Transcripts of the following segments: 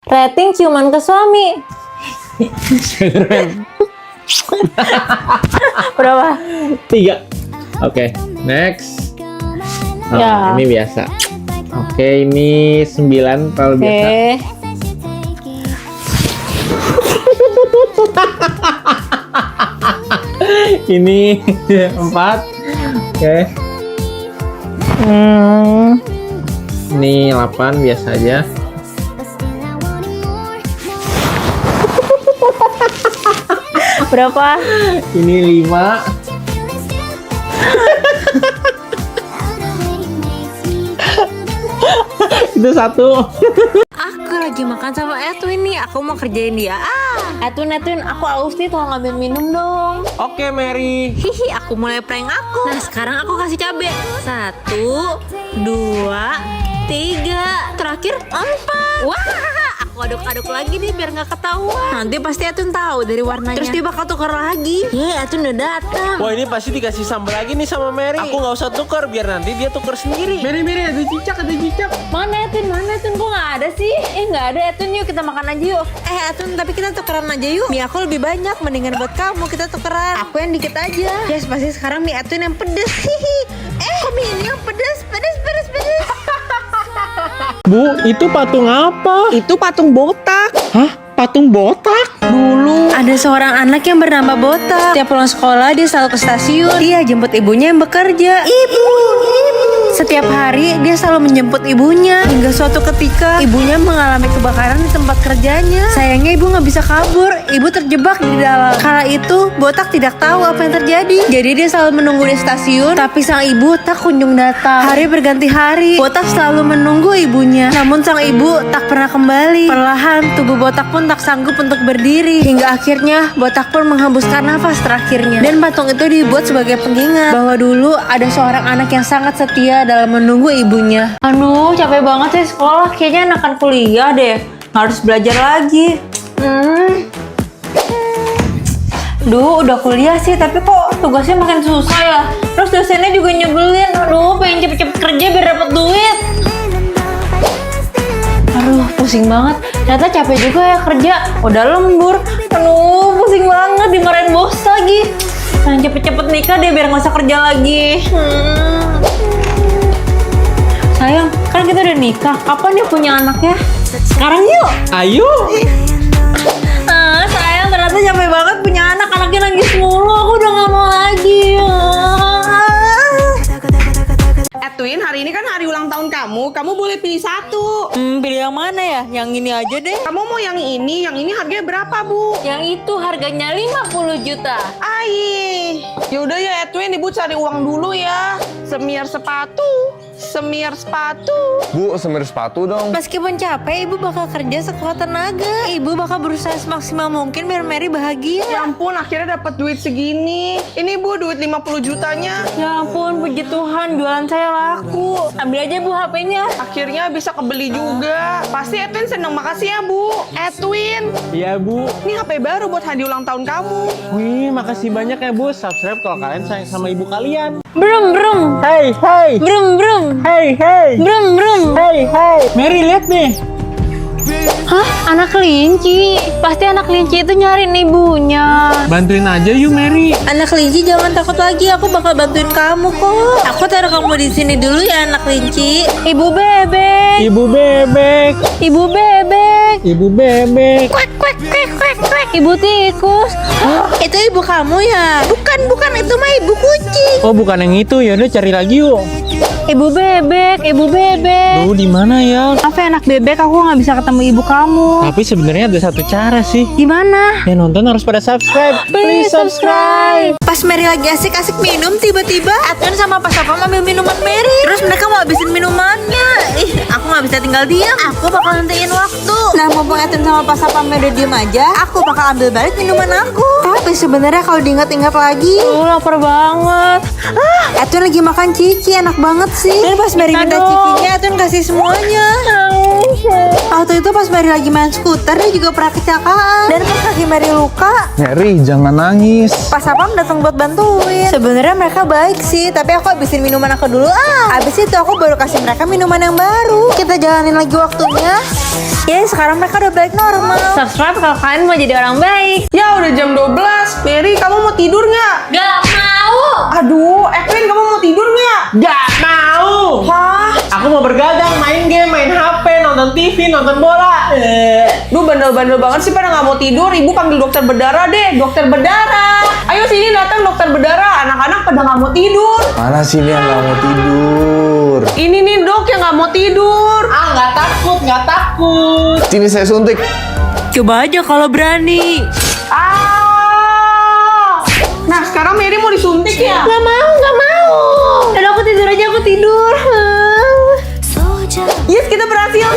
Rating ciuman ke suami. Spiderman. Berapa? 3. Oke, next. Oh, Ya. Ini biasa. Oke, ini 9 kalau biasa. Ini 4. Oke. Ini 8 biasa aja. Berapa? Ini 5. Itu 1. Aku lagi makan sama Edwin nih. Aku mau kerjain dia. Edwin, aku aus nih. Tolong ngambil minum dong. Oke, Mary. Hihi, aku mulai prank aku. Nah, sekarang aku kasih cabe. 1, 2, 3. Terakhir 4. Wah, aku aduk-aduk lagi nih biar nggak ketahuan. Nanti pasti Edwin tahu dari warnanya. Terus dia bakal tuker lagi. Edwin udah datang. Wah, ini pasti dikasih sambal lagi nih sama Mary. Aku nggak usah tuker, biar nanti dia tuker sendiri. Mary, ada cicak, Mana Edwin? Kok nggak ada sih? Nggak ada Edwin, yuk kita makan aja yuk. Edwin, tapi kita tukeran aja yuk. Mie aku lebih banyak, mendingan buat kamu kita tukeran. Aku yang dikit aja. Yes, pasti sekarang mie Edwin yang pedes. Kok mie ini yang pedes? Pedes. Bu, itu patung apa? Itu patung botak. Hah? Patung botak? Dulu Ada seorang anak yang bernama Botak. Setiap pulang sekolah dia selalu ke stasiun. Dia jemput ibunya yang bekerja. Ibu. Setiap hari dia selalu menjemput ibunya. Hingga suatu ketika ibunya mengalami kebakaran di tempat kerjanya. Sayangnya ibu nggak bisa kabur. Ibu terjebak di dalam. Kala itu Botak tidak tahu apa yang terjadi. Jadi dia selalu menunggu di stasiun. Tapi sang ibu tak kunjung datang. Hari berganti hari. Botak selalu menunggu ibunya. Namun sang ibu tak pernah kembali. Perlahan tubuh Botak pun tak sanggup untuk berdiri. Hingga akhirnya Botak pun menghembuskan nafas terakhirnya. Dan patung itu dibuat sebagai pengingat bahwa dulu ada seorang anak yang sangat setia dalam menunggu ibunya. Aduh, capek banget sih sekolah. Kayaknya enakan kuliah deh. Harus belajar lagi. Duh, udah kuliah sih, tapi kok tugasnya makin susah ya. Terus dosennya juga nyebelin. Aduh, pengen cepet-cepet kerja biar dapat duit. Aduh, pusing banget. Ternyata capek juga ya kerja. Udah lembur. Aduh, pusing banget. Dimarahin bos lagi. Nah, cepet-cepet nikah deh biar nggak usah kerja lagi. Sayang, kan kita udah nikah. Kapan dia punya anaknya? Sekarang yuk. Ayo. Sayang, ternyata capek banget punya anak. Anaknya nangis mulu. Aku udah nggak mau lagi. Edwin, hari ini kan hari ulang tahun kamu. Kamu boleh pilih satu. Pilih yang mana ya? Yang ini aja deh. Kamu mau yang ini? Yang ini harganya berapa, Bu? Yang itu harganya 50 juta. Yaudah ya Edwin, Ibu cari uang dulu ya. Semir sepatu. Bu, semir sepatu dong. Meskipun capek, ibu bakal kerja sekuat tenaga. Ibu bakal berusaha semaksimal mungkin biar Mary bahagia. Ya ampun, akhirnya dapat duit segini. Ini Bu, duit 50 jutanya. Ya ampun, puji Tuhan, jualan saya laku. Ambil aja Bu HP-nya. Akhirnya bisa kebeli juga. Pasti Edwin seneng. Makasih ya Bu. Edwin, Iya, Bu. ini HP baru buat hadiah ulang tahun kamu. Wih, makasih banyak ya, Bu. Subscribe kalau kalian sayang sama ibu kalian. Brum. Hey. Brum. Hey. Brum. Hey. Mary, lihat nih. Hah? Anak kelinci? Pasti anak kelinci itu nyariin ibunya. Bantuin aja yuk, Mary. Anak kelinci jangan takut lagi, aku bakal bantuin kamu kok. Aku taruh kamu di sini dulu ya anak kelinci. Ibu bebek. Ibu bebek. Ibu bebek. Ibu bebek. Kwek. Ibu tikus. Itu ibu kamu ya? Bukan, itu mah ibu kucing. Oh, bukan yang itu. Ya udah cari lagi yuk. Ibu bebek. Duh, di mana ya? Maaf ya anak bebek, aku nggak bisa ketemu ibu kamu. Tapi sebenarnya ada satu cara sih. Gimana? Yang nonton harus pada subscribe. Please subscribe. Pas Mary lagi asik-asik minum, tiba-tiba Edwin sama Pas Sapam ambil minuman Mary. Terus mereka mau habisin minumannya. Aku nggak bisa tinggal diam. Aku bakal nentiin waktu. Nah, mumpung Edwin sama Pas Sapam udah diem aja, aku bakal ambil balik minuman aku. Tapi sebenarnya kalau diingat-ingat lagi, lapar banget. Edwin lagi makan cici, enak banget sih. Dan pas Mary minta cicinya, Edwin kasih semuanya. Waktu itu pas Mary lagi main skuter, dia juga pernah kecelakaan. Dan pas kaki Mary luka, Mary, jangan nangis. pas Sapam datang buat bantuin. Sebenarnya mereka baik sih, tapi aku habisin minuman aku dulu. Abis itu aku baru kasih mereka minuman yang baru. Kita jalanin lagi waktunya. Ya sekarang mereka udah balik normal. Subscribe kalau kalian mau jadi orang baik. Ya udah jam 12. Mary, kamu mau tidur nggak? Gak mau. Aduh, Edwin, kamu mau tidur nggak? Gak mau. Hah? Aku mau bergadang, main game, main HP, nonton TV, nonton bola. Duh, bandel-bandel banget sih pada nggak mau tidur. Ibu panggil dokter berdarah deh, dokter berdarah. Ayo sini datang dokter berdarah. Anak-anak pada nggak mau tidur. Mana sih ini yang nggak mau tidur? Ini nih dok yang nggak mau tidur. Ah, nggak takut, nggak takut. Sini saya suntik. Coba aja kalau berani. Ah. Nah sekarang Mary mau disuntik ya? Gak mau, gak mau. Dan aku tidur aja, aku tidur. Yes, kita berhasil.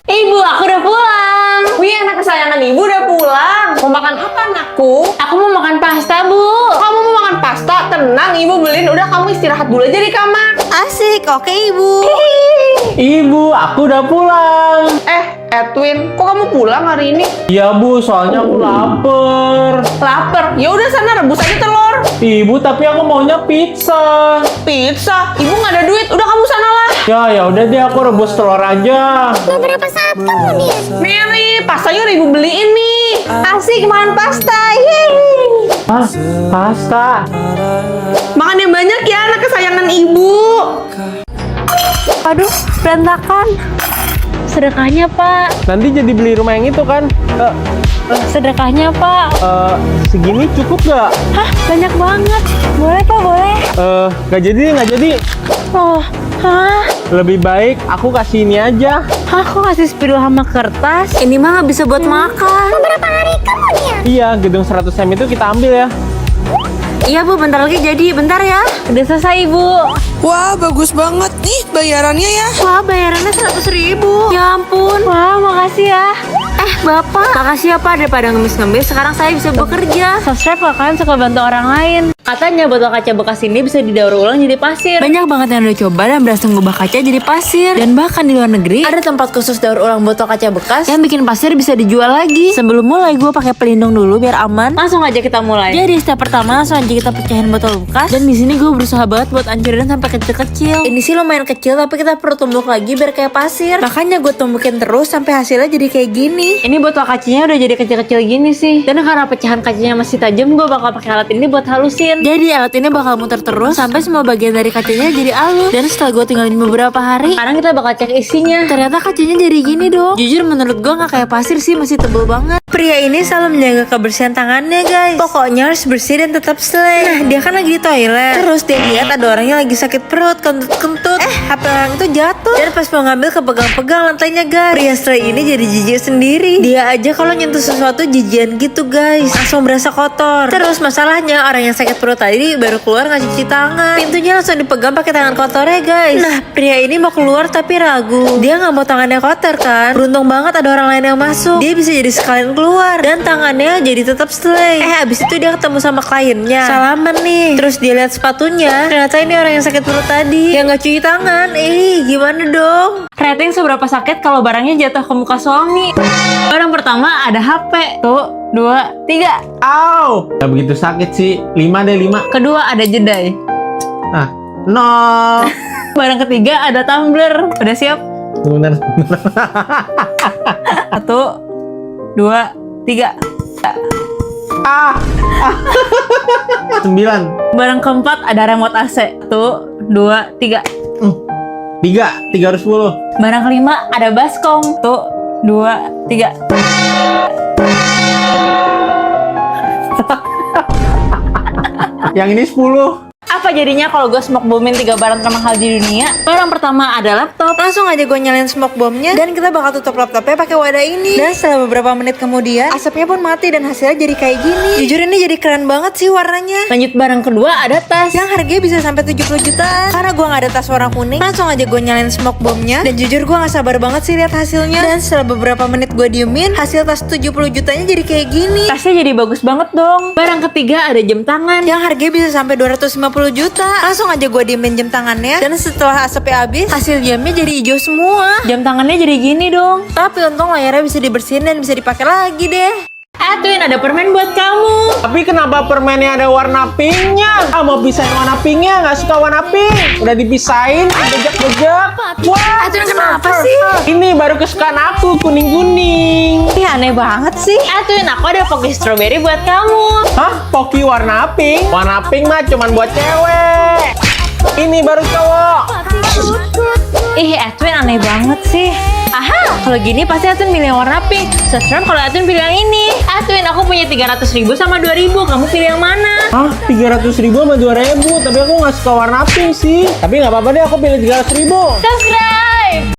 Ibu, aku udah pulang. Wih, anak kesayangan ibu udah pulang. Mau makan apa anakku? Aku mau makan pasta, Bu. Kamu mau makan pasta? Tenang, ibu beliin. Udah kamu istirahat dulu aja di kamar. Asik, oke Ibu. Ibu, aku udah pulang. Edwin, kok kamu pulang hari ini? Iya Bu, soalnya aku lapar. Lapar. Ya udah sana rebus aja telur. Ibu, tapi aku maunya pizza. Pizza. Ibu nggak ada duit. Udah kamu sana lah. Ya udah deh, aku rebus telur aja. Mary, pastanya udah ibu beliin nih. Asik makan pasta. Yeay. Ah, pasta. Makan yang banyak ya, anak kesayangan ibu. Aduh, berantakan. Sedekahnya, Pak. Nanti jadi beli rumah yang itu kan? Sedekahnya, Pak. Segini cukup gak? Hah, banyak banget. Boleh, Pak, boleh. Nggak jadi. Oh, hah? Lebih baik aku kasih ini aja. Hah, kok kasih spidol sama kertas? Ini mah nggak bisa buat makan. Beberapa hari kemudian. Iya, gedung 100 M itu kita ambil ya. Iya, Bu, bentar lagi jadi. Bentar ya. Udah selesai, Ibu. Wah, bagus banget nih bayarannya ya. Wah, bayarannya 100.000. Ya ampun. Wah, makasih ya. Bapak, makasih ya Pak, daripada ngemis-ngemis, sekarang saya bisa bekerja. Subscribe kalau kalian suka bantu orang lain. Katanya botol kaca bekas ini bisa didaur ulang jadi pasir. Banyak banget yang udah coba dan berhasil ngubah kaca jadi pasir. Dan bahkan di luar negeri ada tempat khusus daur ulang botol kaca bekas yang bikin pasir bisa dijual lagi. Sebelum mulai gue pakai pelindung dulu biar aman. Langsung aja kita mulai. Jadi step pertama langsung aja kita pecahin botol bekas. Dan di sini gue berusaha banget buat hancurin sampai kecil-kecil. Ini sih lumayan kecil tapi kita perlu tumbuk lagi biar kayak pasir. Makanya gue tumbukin terus sampai hasilnya jadi kayak gini. Ini botol kacanya udah jadi kecil-kecil gini sih. Dan karena pecahan kacanya masih tajam, gue bakal pakai alat ini buat halusin. Jadi alat ini bakal muter terus sampai semua bagian dari kacanya jadi halus. Dan setelah gue tinggalin beberapa hari, sekarang kita bakal cek isinya. Ternyata kacanya jadi gini dong. Jujur menurut gue nggak kayak pasir sih, masih tebel banget. Pria ini selalu menjaga kebersihan tangannya guys. Pokoknya harus bersih dan tetap slay. Nah dia kan lagi di toilet. Terus dia lihat ada orangnya lagi sakit perut, kentut-kentut. HP orang itu jatuh. Dan pas mau ngambil kepegang-pegang lantainya guys. Pria slay ini jadi jijik sendiri. Dia aja kalau nyentuh sesuatu jijian gitu guys, langsung berasa kotor. Terus masalahnya orang yang sakit perut tadi baru keluar nggak cuci tangan. Pintunya langsung dipegang pakai tangan kotornya guys. Nah pria ini mau keluar tapi ragu. Dia nggak mau tangannya kotor kan. Beruntung banget ada orang lain yang masuk. Dia bisa jadi sekalian keluar dan tangannya jadi tetap slay. Abis itu dia ketemu sama kliennya. Salaman nih. Terus dia lihat sepatunya. Ternyata ini orang yang sakit perut tadi yang nggak cuci tangan. Gimana dong? Rating seberapa sakit kalau barangnya jatuh ke muka suami? Barang pertama ada HP. Tuh, 2, 3. Au! Gak begitu sakit sih. 5 deh, 5. Kedua ada jedai. Nah, 0. Barang ketiga ada tumbler. Udah siap? Bener. 1, 2, 3. 9. Barang keempat ada remote AC. 1, 2, 3. 3 harus 10. Barang kelima ada baskom. 1, 2, 3. Yang ini 10. Apa jadinya kalau gue smoke bombin 3 barang termahal di dunia? Barang pertama ada laptop. Langsung aja gue nyalain smoke bombnya dan kita bakal tutup laptopnya pakai wadah ini. Dan setelah beberapa menit kemudian asapnya pun mati dan hasilnya jadi kayak gini. Jujur ini jadi keren banget sih warnanya. Lanjut barang kedua ada tas yang harganya bisa sampai 70 jutaan. Karena gue nggak ada tas warna kuning, langsung aja gue nyalain smoke bombnya. Dan jujur gue nggak sabar banget sih lihat hasilnya. Dan setelah beberapa menit gue diemin, hasil tas 70 jutanya jadi kayak gini. Tasnya jadi bagus banget dong. Barang ketiga ada jam tangan yang harganya bisa sampai 250 juta. juta. Langsung aja gue diemin jam tangannya. Dan setelah asapnya habis, hasil jamnya jadi hijau semua. Jam tangannya jadi gini dong. Tapi untung layarnya bisa dibersihin dan bisa dipakai lagi deh. Twin, ada permen buat kamu. Tapi kenapa permennya ada warna pinknya? Mau pisahin warna pinknya, nggak suka warna pink. Udah dipisahin, bejek-bejek. Wah, Twin, kenapa sih? Ini baru kesukaan aku, kuning-kuning. Ih, aneh banget sih. Twin, aku ada Pocky strawberry buat kamu. Hah? Pocky warna pink? Warna pink mah cuman buat cewek. Ini baru cowok. Ih, Edwin aneh banget sih. Aha, kalau gini pasti Edwin pilih yang warna pink. Seserem kalau Edwin pilih yang ini. Edwin, aku punya 300.000 sama 2.000. Kamu pilih yang mana? Hah? 300.000 sama 2.000? Tapi aku nggak suka warna pink sih. Tapi nggak apa-apa deh, aku pilih 300.000. Subscribe!